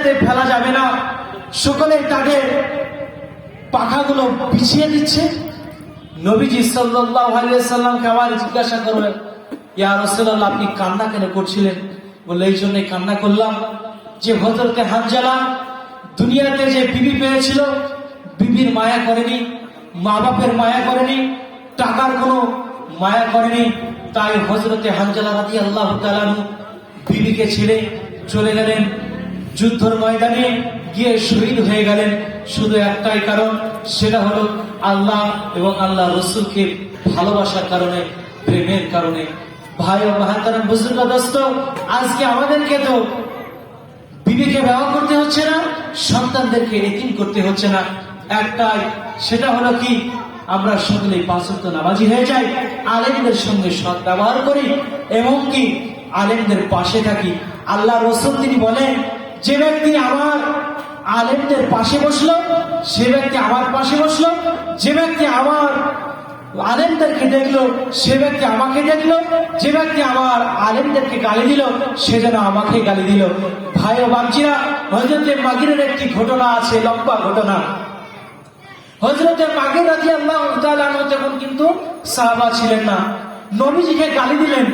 দুনিয়াতে ফেলা যাবে না, সকলে তাদের পাখাগুলো বিছিয়ে দিচ্ছে। নবীজি সাল্লাল্লাহু আলাইহি ওয়াসাল্লামকে আবার জিজ্ঞাসা করলেন, ইয়া রাসূলুল্লাহ, আপনি কান্না কেন করছিলেন? বললে, এই জন্যই কান্না করলাম যে হযরতে হানজালা দুনিয়াতে যে বিবি পেয়েছিল, বিবির মায়া করেনি, মা বাপের মায়া করেনি, টাকার কোনো মায়া করেনি। তাই হযরতে হানজালা রাদিয়াল্লাহু তাআলা আনহু বিবিকে ছেড়ে চলে গেলেন, যুদ্ধের ময়দানে গিয়ে শহীদ হয়ে গেলেন। শুধু একটাই কারণ, সেটা হলো আল্লাহ এবং আল্লাহ রসুলকে ভালোবাসার কারণে, প্রেমের কারণে। ভাই ও মাহাতারাম, বুজুর্গ, দোস্ত, আজকে আমাদেরকে তো বিবিকে বিবাহ করতে হচ্ছে না, সন্তানদেরকে এতিম করতে হচ্ছে না। একটাই, সেটা হলো কি, আমরা সকলেই 5 ওয়াক্ত নামাজি হয়ে যাই, আলেমদের সঙ্গে সৎ ব্যবহার করি এবং কি আলেমদের পাশে থাকি। আল্লাহ রসুল তিনি বলেন, যে ব্যক্তি আমার আলেমদের পাশে বসলো, সে ব্যক্তি আমার পাশে বসলো। যে ব্যক্তি আমার আলেমদেরকে দেখলো, সে ব্যক্তি আমাকে দেখলো। যে ব্যক্তি আমার আলেমদেরকে গালি দিল, সে যেন আমাকে গালি দিল। ভাই ও বাপজিরা, হযরতে মাগিরের একটি ঘটনা আছে, লম্বা ঘটনা। হযরতে মাগির রাদিয়াল্লাহু তাআলা আনহু তখন কিন্তু সাহাবা ছিলেন না, নবীজিকে গালি দিলেন।